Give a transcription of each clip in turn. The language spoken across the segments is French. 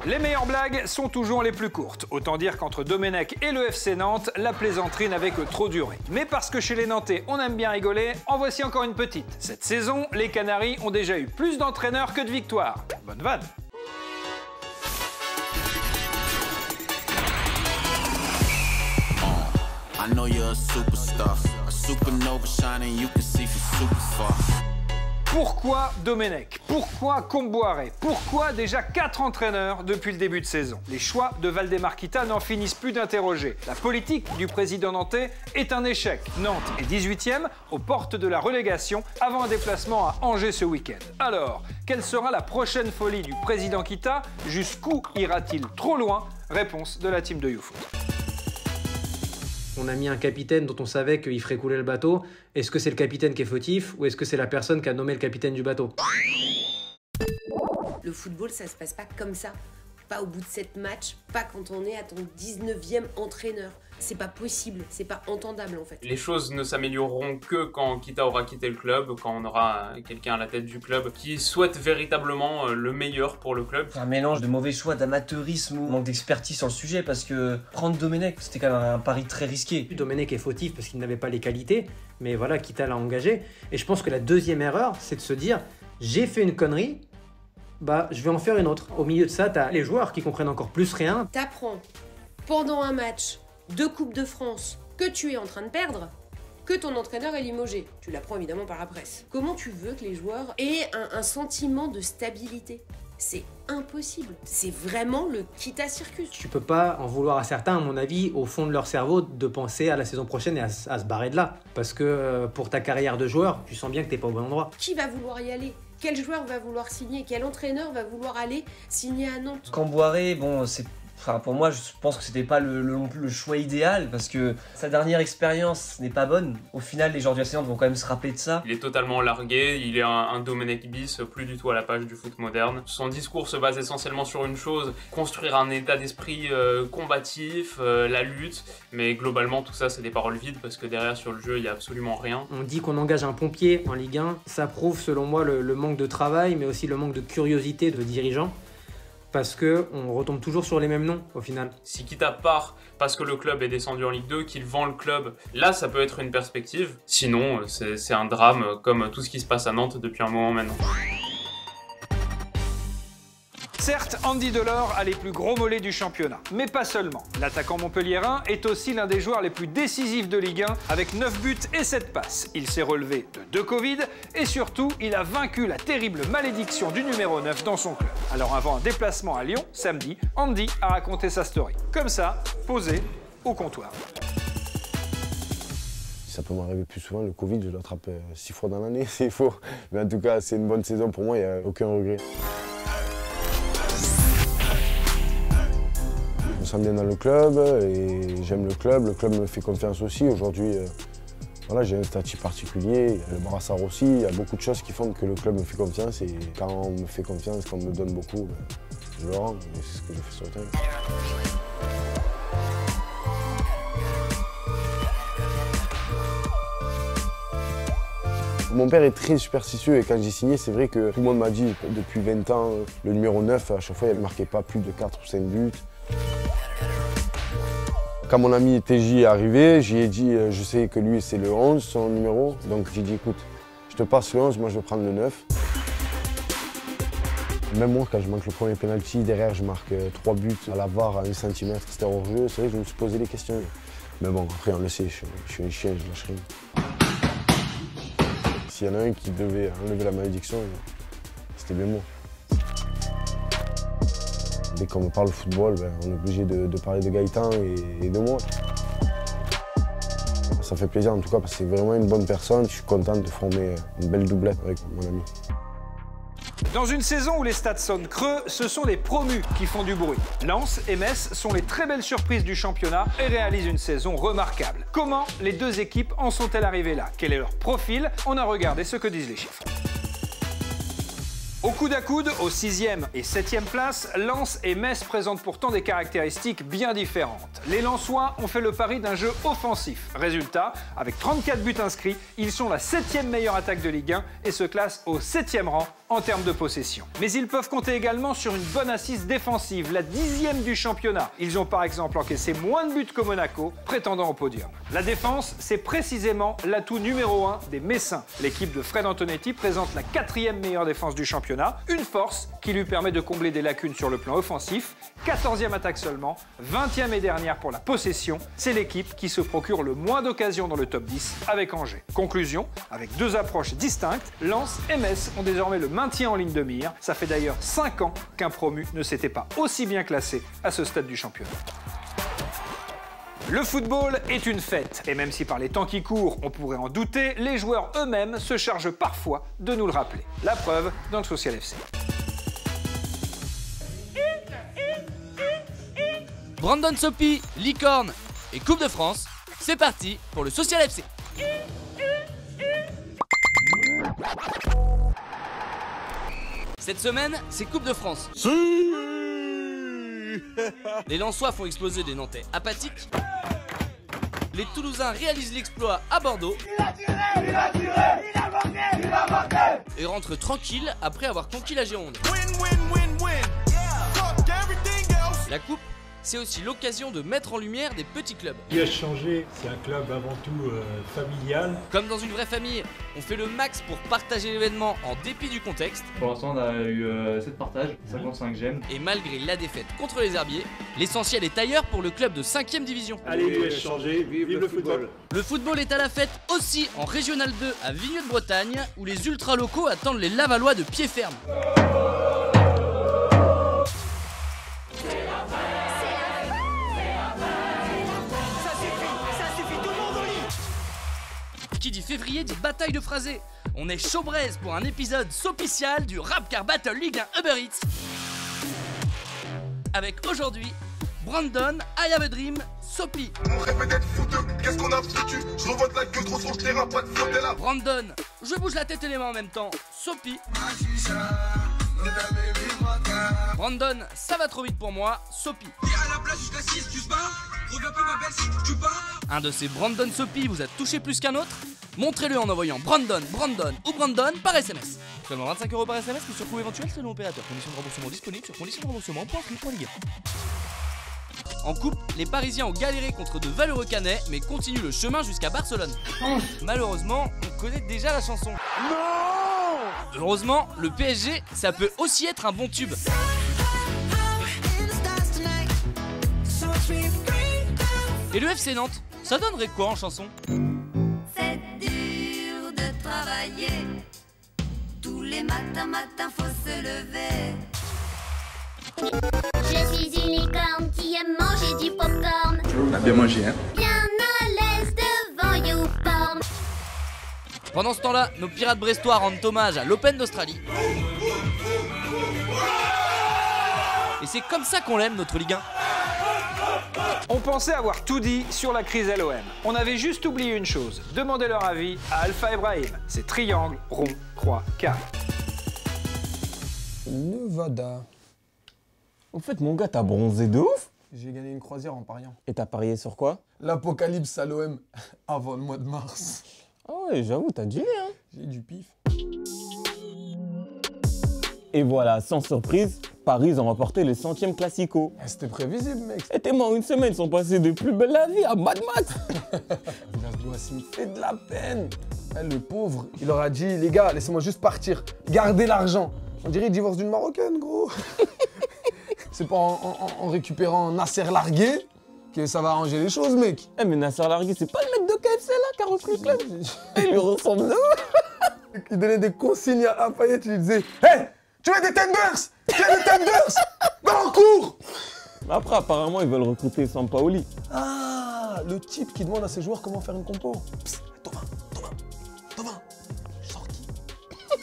Les meilleures blagues sont toujours les plus courtes. Autant dire qu'entre Domenech et le FC Nantes, la plaisanterie n'avait que trop duré. Mais parce que chez les Nantais, on aime bien rigoler, en voici encore une petite. Cette saison, les Canaries ont déjà eu plus d'entraîneurs que de victoires. Bonne vanne. I know you're a superstar, a supernova shining, you can see from super far. Pourquoi Domenech? Pourquoi Comboiré? Pourquoi déjà 4 entraîneurs depuis le début de saison? Les choix de Valdemar Kita n'en finissent plus d'interroger. La politique du président nantais est un échec. Nantes est 18e, aux portes de la relégation, avant un déplacement à Angers ce week-end. Alors, quelle sera la prochaine folie du président Kita? Jusqu'où ira-t-il trop loin? Réponse de la team de YouFoot. On a mis un capitaine dont on savait qu'il ferait couler le bateau. Est-ce que c'est le capitaine qui est fautif ou est-ce que c'est la personne qui a nommé le capitaine du bateau? Le football, ça se passe pas comme ça. Pas au bout de 7 matchs, pas quand on est à ton 19e entraîneur. C'est pas possible, c'est pas entendable en fait. Les choses ne s'amélioreront que quand Kita aura quitté le club, quand on aura quelqu'un à la tête du club qui souhaite véritablement le meilleur pour le club. C'est un mélange de mauvais choix, d'amateurisme ou manque d'expertise sur le sujet parce que prendre Domenech, c'était quand même un pari très risqué. Domenech est fautif parce qu'il n'avait pas les qualités, mais voilà, Kita l'a engagé. Et je pense que la deuxième erreur, c'est de se dire j'ai fait une connerie, bah je vais en faire une autre. Au milieu de ça, t'as les joueurs qui comprennent encore plus rien. T'apprends pendant un match de Coupe de France que tu es en train de perdre, que ton entraîneur est limogé. Tu l'apprends évidemment par la presse. Comment tu veux que les joueurs aient un sentiment de stabilité? C'est impossible. C'est vraiment le Kita Circus. Tu peux pas en vouloir à certains, à mon avis, au fond de leur cerveau, de penser à la saison prochaine et à se barrer de là. Parce que pour ta carrière de joueur, tu sens bien que t'es pas au bon endroit. Qui va vouloir y aller? Quel joueur va vouloir signer? Quel entraîneur va vouloir aller signer à Nantes? Comboiré, bon, c'est... Enfin, pour moi, je pense que c'était pas le choix idéal parce que sa dernière expérience n'est pas bonne. Au final, les joueurs du FC Nantes vont quand même se rappeler de ça. Il est totalement largué, il est un Domenech bis, plus du tout à la page du foot moderne. Son discours se base essentiellement sur une chose, construire un état d'esprit combatif, la lutte, mais globalement tout ça c'est des paroles vides parce que derrière sur le jeu il n'y a absolument rien. On dit qu'on engage un pompier en Ligue 1, ça prouve selon moi le manque de travail mais aussi le manque de curiosité de dirigeants. Parce qu'on retombe toujours sur les mêmes noms au final. Si Kita part parce que le club est descendu en Ligue 2, qu'il vend le club, là ça peut être une perspective. Sinon c'est un drame comme tout ce qui se passe à Nantes depuis un moment maintenant. Certes, Andy Delors a les plus gros mollets du championnat, mais pas seulement. L'attaquant montpelliérain est aussi l'un des joueurs les plus décisifs de Ligue 1 avec 9 buts et 7 passes. Il s'est relevé de 2 Covid et surtout, il a vaincu la terrible malédiction du numéro 9 dans son club. Alors avant un déplacement à Lyon, samedi, Andy a raconté sa story. Comme ça, posé au comptoir. Ça peut m'arriver plus souvent, le Covid, je l'attrape 6 fois dans l'année, c'est faux. Mais en tout cas, c'est une bonne saison pour moi, il n'y a aucun regret. Je me sens bien dans le club et j'aime le club me fait confiance aussi. Aujourd'hui, voilà, j'ai un statut particulier, le brassard aussi, il y a beaucoup de choses qui font que le club me fait confiance et quand on me fait confiance, quand on me donne beaucoup, je le rends et c'est ce que je fais sur le terrain. Mon père est très superstitieux et quand j'ai signé, c'est vrai que tout le monde m'a dit depuis 20 ans, le numéro 9, à chaque fois, il ne marquait pas plus de 4 ou 5 buts. Quand mon ami TJ est arrivé, j'y ai dit, je sais que lui c'est le 11, son numéro, donc j'ai dit écoute, je te passe le 11, moi je vais prendre le 9. Même moi, quand je manque le premier penalty, derrière je marque 3 buts à la VAR à 1 cm, c'était hors jeu, c'est vrai que je me suis posé des questions. Mais bon, après on le sait, je suis un chien, je lâche rien. S'il y en a un qui devait enlever la malédiction, c'était bien moi. Dès qu'on me parle football, on est obligé de parler de Gaëtan et de moi. Ça fait plaisir en tout cas parce que c'est vraiment une bonne personne. Je suis content de former une belle doublette avec mon ami. Dans une saison où les stades sonnent creux, ce sont les promus qui font du bruit. Lens et Metz sont les très belles surprises du championnat et réalisent une saison remarquable. Comment les deux équipes en sont-elles arrivées là? Quel est leur profil? On a regardé ce que disent les chiffres. Au coude à coude, aux 6e et 7e places, Lens et Metz présentent pourtant des caractéristiques bien différentes. Les Lensois ont fait le pari d'un jeu offensif. Résultat, avec 34 buts inscrits, ils sont la 7e meilleure attaque de Ligue 1 et se classent au 7e rang en termes de possession. Mais ils peuvent compter également sur une bonne assise défensive, la 10e du championnat. Ils ont par exemple encaissé moins de buts que Monaco, prétendant au podium. La défense, c'est précisément l'atout numéro 1 des Messins. L'équipe de Fred Antonetti présente la 4e meilleure défense du championnat, une force qui lui permet de combler des lacunes sur le plan offensif. 14e attaque seulement, 20e et dernière pour la possession. C'est l'équipe qui se procure le moins d'occasions dans le top 10 avec Angers. Conclusion, avec deux approches distinctes, Lens et Metz ont désormais le maintien en ligne de mire. Ça fait d'ailleurs 5 ans qu'un promu ne s'était pas aussi bien classé à ce stade du championnat. Le football est une fête, et même si par les temps qui courent, on pourrait en douter, les joueurs eux-mêmes se chargent parfois de nous le rappeler. La preuve dans le Social FC. Brandon Sopi, Licorne et Coupe de France, c'est parti pour le Social FC. Cette semaine, c'est Coupe de France. Les Lensois font exploser des Nantais apathiques. Les Toulousains réalisent l'exploit à Bordeaux. Il a marqué. Et rentrent tranquilles après avoir conquis la Gironde. La Coupe, c'est aussi l'occasion de mettre en lumière des petits clubs. Ce qui a changé, c'est un club avant tout familial. Comme dans une vraie famille, on fait le max pour partager l'événement en dépit du contexte. Pour l'instant, on a eu 7 partages, 55 j'aime. Et malgré la défaite contre les Herbiers, l'essentiel est ailleurs pour le club de 5e division. Allez, l'US changé, vive le football. Le football est à la fête aussi en Régional 2 à Vigneux-de-Bretagne, où les ultras locaux attendent les Lavallois de pied ferme. Qui dit février dit bataille de phrasé. On est chaud braise pour un épisode sopicial du Rap Car Battle Ligue 1 Uber Eats. Avec aujourd'hui Brandon, I Have a Dream, Sopi. On répète d'être fouteux, qu'est-ce qu'on a foutu? Je revote la gueule trop son, je t'ai pas de faute là. Brandon, je bouge la tête et les mains en même temps. Sopi. Brandon, ça va trop vite pour moi. Sopi. Un de ces Brandon Sopi vous a touché plus qu'un autre? Montrez-le en envoyant Brandon, Brandon ou Brandon par SMS. Seulement 25 € par SMS, mais sur coût éventuel selon l'opérateur. Conditions de remboursement disponibles sur conditions de remboursement.free.ligue. En coupe, les Parisiens ont galéré contre de valeureux Canets, mais continuent le chemin jusqu'à Barcelone. Malheureusement, on connaît déjà la chanson. Non! Heureusement, le PSG, ça peut aussi être un bon tube. Et le FC Nantes, ça donnerait quoi en chanson? C'est dur de travailler. Tous les matins, faut se lever. Je suis une licorne qui aime manger du popcorn. On a bien mangé, hein? Bien à l'aise devant YouPorn. Pendant ce temps-là, nos pirates brestois rendent hommage à l'Open d'Australie. Et c'est comme ça qu'on l'aime, notre Ligue 1. On pensait avoir tout dit sur la crise LOM. On avait juste oublié une chose, demander leur avis à Alpha Ibrahim. C'est triangle, rond, croix, carré. Nevada. En fait, mon gars, t'as bronzé de ouf. J'ai gagné une croisière en pariant. Et t'as parié sur quoi? L'apocalypse à l'OM avant le mois de mars. Ah ouais, j'avoue, t'as du nez, hein. J'ai du pif. Et voilà, sans surprise, Paris ont remporté le 100e Classico. C'était prévisible, mec. Et t'es mort une semaine, ils sont passés de Plus belle la vie à Mad Max. Villas-Boas, il me fait de la peine. Le pauvre, il leur a dit, les gars, laissez-moi juste partir. Gardez l'argent. On dirait qu'il divorce d'une Marocaine, gros. C'est pas en récupérant Nasser Largué que ça va arranger les choses, mec. Eh mais Nasser Largué, c'est pas le mec de KFC là qui a repris le club. Il lui ressemble. Il donnait des consignes à Payet, il lui disait « Hey, tu veux des tenders? Tu veux des tenders? Va en cours !» Après, apparemment, ils veulent recruter Sampaoli. Ah, le type qui demande à ses joueurs comment faire une compo. Psst, Thomas, sors qui?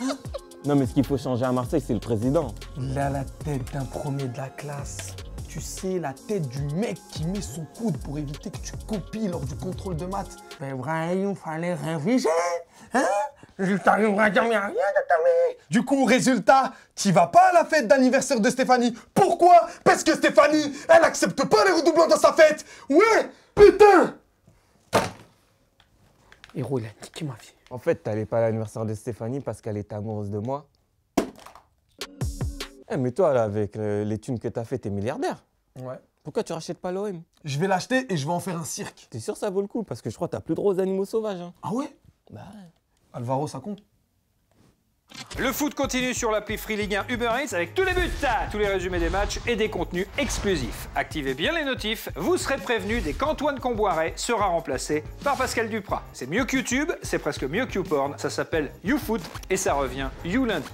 Hein? Non, mais ce qu'il faut changer à Marseille, c'est le président. Il a la tête d'un premier de la classe. Tu sais, la tête du mec qui met son coude pour éviter que tu copies lors du contrôle de maths. Mais Brahim, il fallait réviser, hein? T'arriveras jamais à rien de ta mère. Du coup, résultat, t'y vas pas à la fête d'anniversaire de Stéphanie. Pourquoi? Parce que Stéphanie, elle accepte pas les redoublants dans sa fête. Ouais, putain! Héros, il a niqué ma vie. En fait, t'allais pas à l'anniversaire de Stéphanie parce qu'elle était amoureuse de moi. Mais toi, là, avec les thunes que t'as fait, t'es milliardaire. Ouais. Pourquoi tu rachètes pas l'OM? Je vais l'acheter et je vais en faire un cirque. T'es sûr que ça vaut le coup? Parce que je crois que t'as plus droit aux animaux sauvages. Hein. Ah ouais? Bah ouais. Alvaro, ça compte? Le foot continue sur l'appli Free Ligue 1 Uber Eats avec tous les buts, tous les résumés des matchs et des contenus exclusifs. Activez bien les notifs, vous serez prévenus dès qu'Antoine Comboiré sera remplacé par Pascal Duprat. C'est mieux que YouTube, c'est presque mieux que YouPorn, ça s'appelle YouFoot et ça revient You lundi.